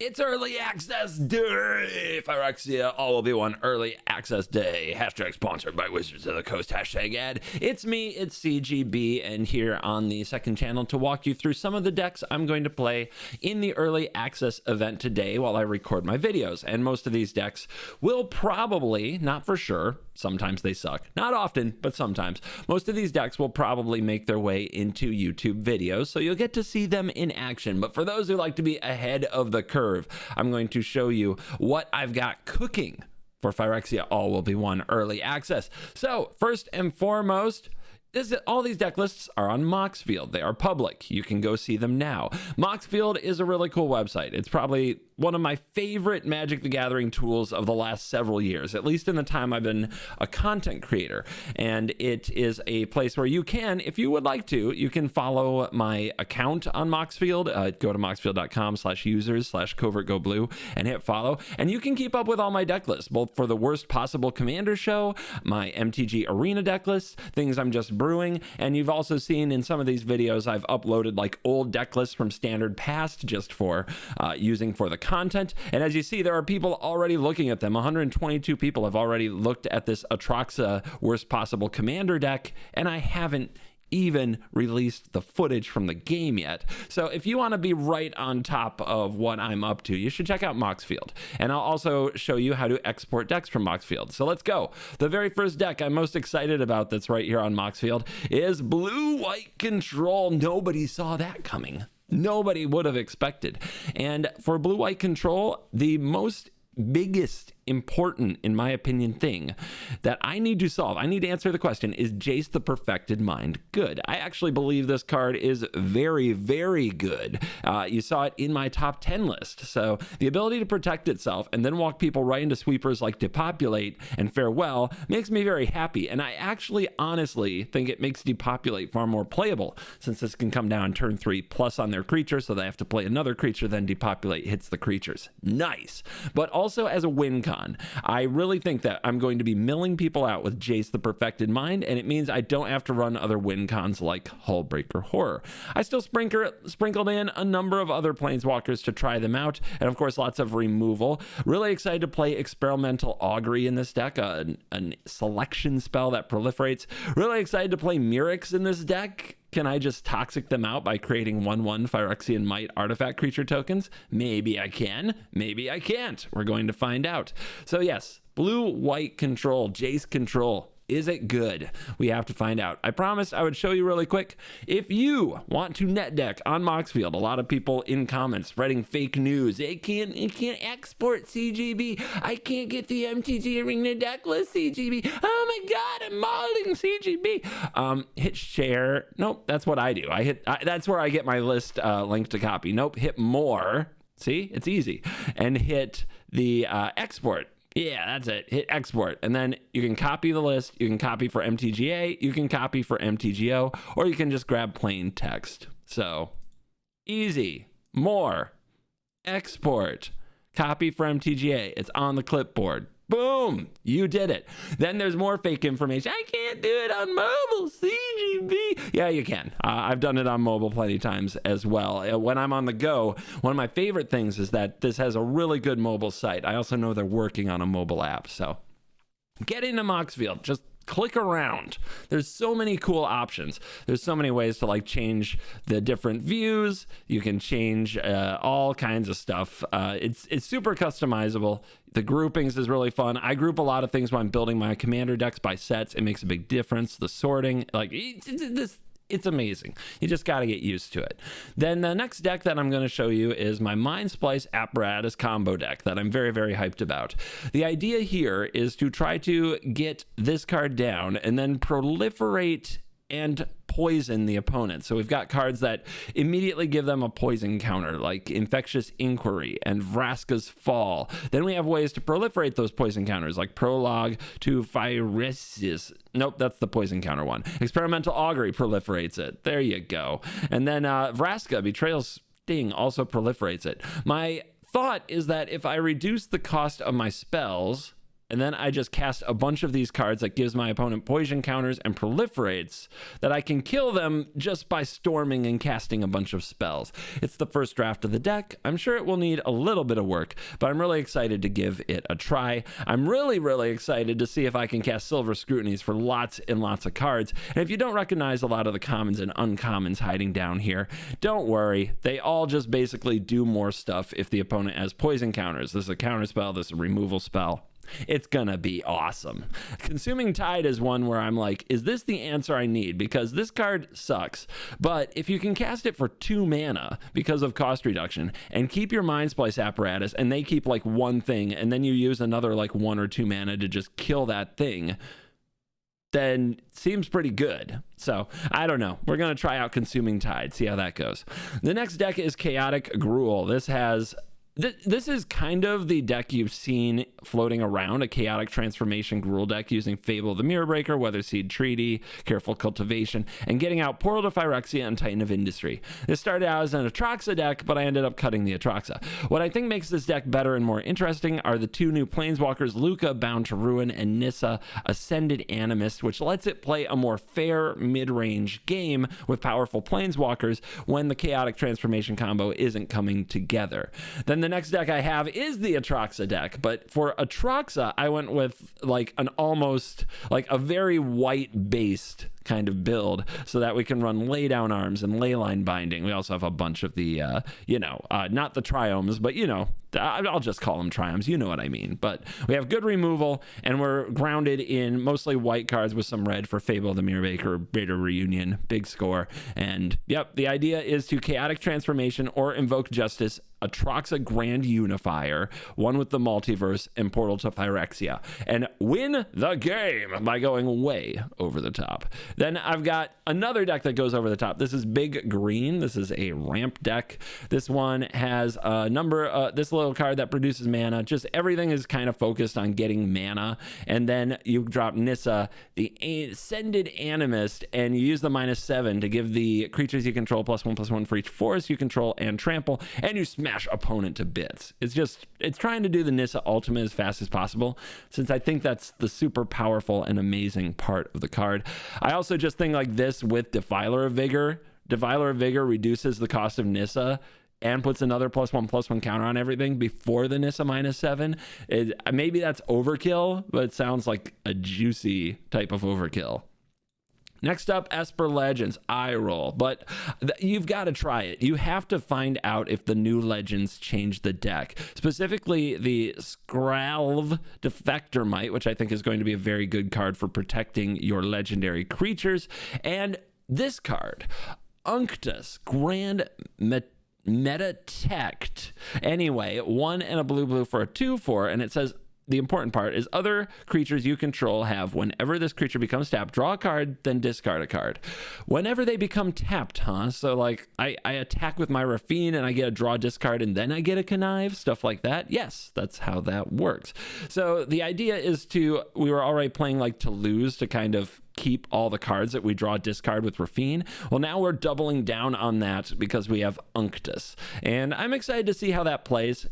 It's early access day. PHYREXIA, all will be one early access day. Hashtag sponsored by Wizards of the Coast. Hashtag ad. It's me, it's CGB, and here on the second channel to walk you through some of the decks I'm going to play in the early access event today while I record my videos. And most of these decks will probably, not for sure, sometimes they suck. Not often, but sometimes. Most of these decks will probably make their way into YouTube videos, so you'll get to see them in action. But for those who like to be ahead of the curve, I'm going to show you what I've got cooking for PHYREXIA All Will Be One early access. So first and foremost, all these deck lists are on Moxfield. They are public. You can go see them now. Moxfield is a really cool website. It's probably one of my favorite Magic the Gathering tools of the last several years, at least in the time I've been a content creator. And it is a place where you can, if you would like to, you can follow my account on Moxfield. Go to moxfield.com/users/CovertGoBlue and hit follow. And you can keep up with all my deck lists, both for the worst possible Commander show, my MTG Arena deck lists, things I'm just brewing. And you've also seen in some of these videos, I've uploaded like old deck lists from Standard Past just for using for the content. And as you see, there are people already looking at them. 122 people have already looked at this Atraxa worst possible Commander deck, and I haven't even released the footage from the game yet. So if you want to be right on top of what I'm up to, you should check out Moxfield. And I'll also show you how to export decks from Moxfield. So let's go. The very first deck I'm most excited about that's right here on Moxfield is Blue-White Control. Nobody saw that coming. Nobody would have expected. And for Blue-White Control, the biggest important, in my opinion, thing that I need to solve, I need to answer the question, is Jace the Perfected Mind good? I actually believe this card is very, very good. You saw it in my top 10 list. So the ability to protect itself and then walk people right into sweepers like Depopulate and Farewell makes me very happy. And I actually honestly think it makes Depopulate far more playable, since this can come down turn 3 plus on their creature, so they have to play another creature, then Depopulate hits the creatures. Nice. But also as a win con, I really think that I'm going to be milling people out with Jace the Perfected Mind, and it means I don't have to run other win cons like Hullbreaker Horror. I still sprinkled in a number of other Planeswalkers to try them out, and of course lots of removal. Really excited to play Experimental Augury in this deck, a selection spell that proliferates. Really excited to play Mirrex in this deck. Can I just toxic them out by creating 1/1 Phyrexian Might artifact creature tokens? Maybe I can, maybe I can't. We're going to find out. So yes, Blue-White Control, Jace Control. Is it good? We have to find out. I promised I would show you really quick. If you want to net deck on Moxfield, a lot of people in comments spreading fake news. It can't export CGB. I can't get the MTG Arena deck list CGB. Oh my God, I'm modding CGB. Hit share. Nope, that's what I do. That's where I get my list link to copy. Nope, hit more. See, it's easy. And hit the export. Yeah, that's it. Hit export. And then you can copy the list. You can copy for MTGA. You can copy for MTGO. Or you can just grab plain text. So easy. More. Export. Copy for MTGA. It's on the clipboard. Boom, you did it. Then there's more fake information. I can't do it on mobile, CGB. Yeah, you can. I've done it on mobile plenty of times as well. When I'm on the go, one of my favorite things is that this has a really good mobile site. I also know they're working on a mobile app. So get into Moxfield. Just click around. There's so many cool options. There's so many ways to like change the different views. You can change all kinds of stuff. It's super customizable. The groupings is really fun. I group a lot of things when I'm building my Commander decks by sets. It makes a big difference. The sorting, like it's amazing. You just got to get used to it. Then the next deck that I'm going to show you is my Mind Splice Apparatus combo deck that I'm very, very hyped about. The idea here is to try to get this card down and then proliferate and poison the opponent. So we've got cards that immediately give them a poison counter, like Infectious Inquiry and Vraska's Fall. Then we have ways to proliferate those poison counters, like Prologue to PHYREXIA. Nope, that's the poison counter one. Experimental Augury proliferates it. There you go. And then Vraska, Betrayal's Sting, also proliferates it. My thought is that if I reduce the cost of my spells and then I just cast a bunch of these cards that gives my opponent poison counters and proliferates that I can kill them just by storming and casting a bunch of spells. It's the first draft of the deck. I'm sure it will need a little bit of work, but I'm really excited to give it a try. I'm really excited to see if I can cast Silver Scrutinies for lots and lots of cards. And if you don't recognize a lot of the commons and uncommons hiding down here, don't worry. They all just basically do more stuff if the opponent has poison counters. This is a counter spell, this is a removal spell. It's gonna be awesome. Consuming Tide is one where I'm like, is this the answer I need? Because this card sucks, but if you can cast it for 2 mana because of cost reduction and keep your Mind Splice Apparatus and they keep like 1 thing and then you use another like 1 or 2 mana to just kill that thing, then seems pretty good. So I don't know. We're going to try out Consuming Tide, see how that goes. The next deck is Chaotic Gruul. This is kind of the deck you've seen floating around, a Chaotic Transformation Gruul deck using Fable the Mirror Breaker, Weatherseed Treaty, Careful Cultivation, and getting out Portal to Phyrexia and Titan of Industry. This started out as an Atraxa deck, but I ended up cutting the Atraxa. What I think makes this deck better and more interesting are the 2 new Planeswalkers, Luca, Bound to Ruin, and Nissa, Ascended Animist, which lets it play a more fair mid-range game with powerful Planeswalkers when the Chaotic Transformation combo isn't coming together. Then the next deck I have is the Atraxa deck, but for Atraxa, I went with like an almost like a very white based kind of build so that we can run Lay Down Arms and Leyline Binding. We also have a bunch of the, not the Triomes, but I'll just call them Triomes. You know what I mean. But we have good removal, and we're grounded in mostly white cards with some red for Fable the Mirror Breaker, Beta Reunion, big score. And yep, the idea is to Chaotic Transformation or Invoke Justice, Atraxa Grand Unifier, one with the Multiverse, and Portal to Phyrexia, and win the game by going way over the top. Then I've got another deck that goes over the top. This is Big Green. This is a ramp deck. This one has a this little card that produces mana. Just everything is kind of focused on getting mana. And then you drop Nissa, the Ascended Animist, and you use the -7 to give the creatures you control +1/+1 for each forest you control and trample, and you smash opponent to bits. It's trying to do the Nissa ultimate as fast as possible, since I think that's the super powerful and amazing part of the card. I also just think like this with Defiler of Vigor. Defiler of Vigor reduces the cost of Nissa and puts another +1/+1 counter on everything before the Nissa -7. Maybe that's overkill, but it sounds like a juicy type of overkill. Next up, Esper Legends, eye roll, but you've got to try it. You have to find out if the new Legends change the deck, specifically the Skralv Defector Might, which I think is going to be a very good card for protecting your legendary creatures, and this card, Unctus Grand Metatect. Anyway, 1 and a blue for a 2/4, and it says, the important part is other creatures you control have, whenever this creature becomes tapped, draw a card, then discard a card. Whenever they become tapped, huh? So like I attack with my Rafine and I get a draw discard and then I get a connive, stuff like that. Yes, that's how that works. So the idea is we were already playing like to lose to kind of keep all the cards that we draw discard with Rafine. Well, now we're doubling down on that because we have Unctus. And I'm excited to see how that plays.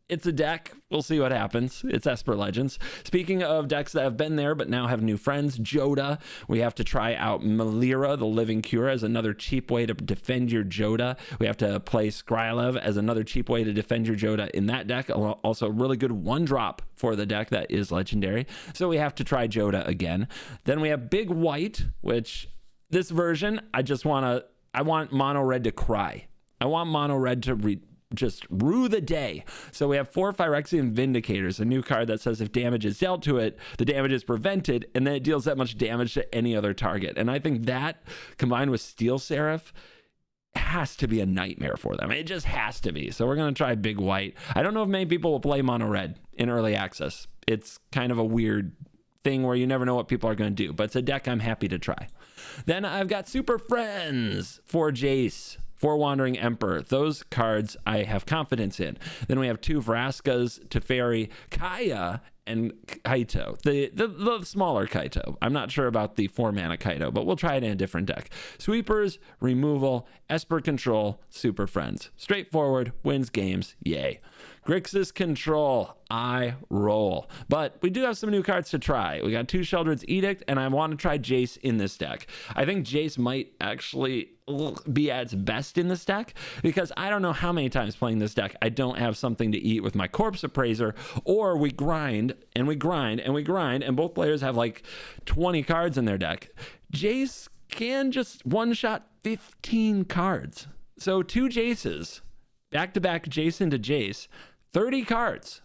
It's a deck. We'll see what happens. It's Esper Legends. Speaking of decks that have been there but now have new friends, Joda. We have to try out Melira, the Living Cure, as another cheap way to defend your Joda. We have to play Skrylov as another cheap way to defend your Joda in that deck. Also, a really good 1-drop for the deck that is legendary. So we have to try Joda again. Then we have Big White, which this version, I want mono red to cry. I want mono red to just rue the day. So we have 4 Phyrexian Vindicators, a new card that says if damage is dealt to it, the damage is prevented, and then it deals that much damage to any other target. And I think that, combined with Steel Seraph, has to be a nightmare for them. It just has to be. So we're going to try Big White. I don't know if many people will play mono red in early access. It's kind of a weird thing where you never know what people are going to do, but it's a deck I'm happy to try. Then I've got Super Friends for Jace, for Wandering Emperor. Those cards I have confidence in. Then we have 2 Vraskas, Teferi, Kaya, and Kaito, the smaller Kaito. I'm not sure about the 4-mana Kaito, but we'll try it in a different deck. Sweepers, removal, Esper control, super friends. Straightforward, wins games, yay. Grixis control, I roll. But we do have some new cards to try. We got 2 Sheldred's Edict, and I want to try Jace in this deck. I think Jace might actually be at its best in this deck, because I don't know how many times playing this deck I don't have something to eat with my Corpse Appraiser, or we grind and we grind and we grind, and both players have like 20 cards in their deck. Jace can just one-shot 15 cards. So 2 Jaces, back-to-back Jace into Jace, 30 cards.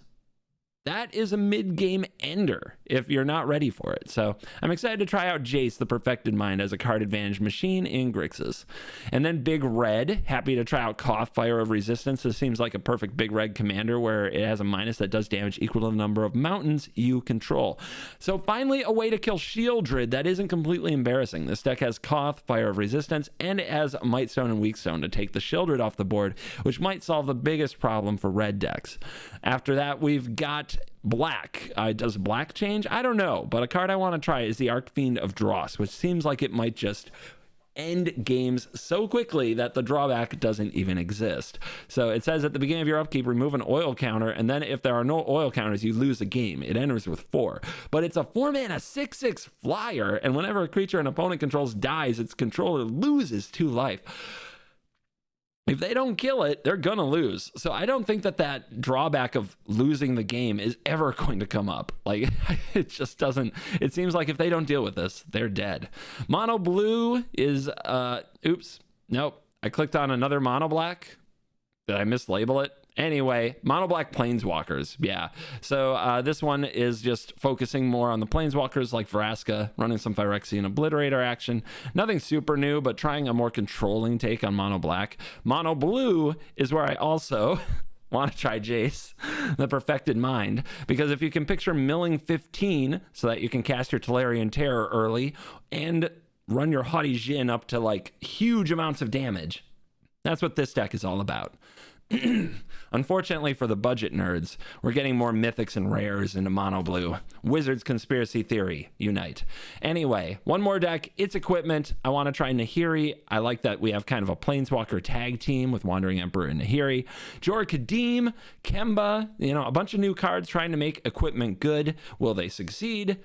That is a mid-game ender if you're not ready for it. So I'm excited to try out Jace, the Perfected Mind, as a card advantage machine in Grixis. And then Big Red, happy to try out Koth, Fire of Resistance. This seems like a perfect Big Red commander where it has a minus that does damage equal to the number of mountains you control. So finally, a way to kill Sheoldred that isn't completely embarrassing. This deck has Koth, Fire of Resistance, and it has Mightstone and Weakstone to take the Sheoldred off the board, which might solve the biggest problem for red decks. After that, we've got Black. Does Black change? I don't know, but a card I want to try is the Archfiend of Dross, which seems like it might just end games so quickly that the drawback doesn't even exist. So it says at the beginning of your upkeep, remove an oil counter, and then if there are no oil counters, you lose the game. It enters with 4. But it's a 4-mana 6/6 flyer, and whenever a creature an opponent controls dies, its controller loses 2 life. If they don't kill it, they're gonna lose. So I don't think that drawback of losing the game is ever going to come up. Like, it just doesn't. It seems like if they don't deal with this, they're dead. Mono blue is oops, nope, I clicked on another mono black. Did I mislabel it? Anyway, mono black planeswalkers. Yeah. So this one is just focusing more on the planeswalkers like Vraska, running some Phyrexia and Obliterator action. Nothing super new, but trying a more controlling take on mono black. Mono blue is where I also want to try Jace, the Perfected Mind, because if you can picture milling 15 so that you can cast your Tolarian Terror early and run your Haughty Djinn up to like huge amounts of damage, that's what this deck is all about. Unfortunately for the budget nerds, we're getting more mythics and rares into mono blue. Wizards Conspiracy Theory, unite. Anyway, one more deck. It's equipment. I want to try Nahiri. I like that we have kind of a Planeswalker tag team with Wandering Emperor and Nahiri. Jor Kadim, Kemba, a bunch of new cards trying to make equipment good. Will they succeed?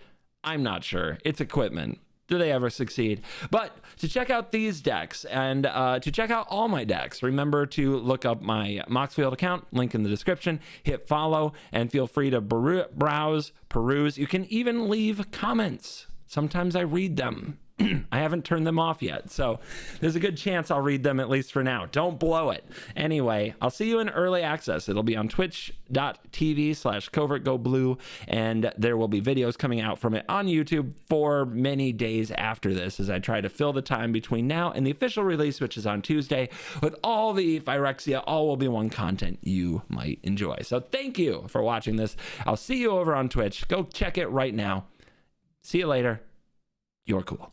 I'm not sure. It's equipment. Do they ever succeed? But to check out these decks and to check out all my decks, remember to look up my Moxfield account, link in the description, hit follow, and feel free to browse, peruse. You can even leave comments. Sometimes I read them. I haven't turned them off yet, so there's a good chance I'll read them, at least for now. Don't blow it. Anyway, I'll see you in early access. It'll be on twitch.tv/CovertGoBlue, and there will be videos coming out from it on YouTube for many days after this, as I try to fill the time between now and the official release, which is on Tuesday, with all the Phyrexia, all will be one content you might enjoy. So thank you for watching this. I'll see you over on Twitch. Go check it right now. See you later. You're cool.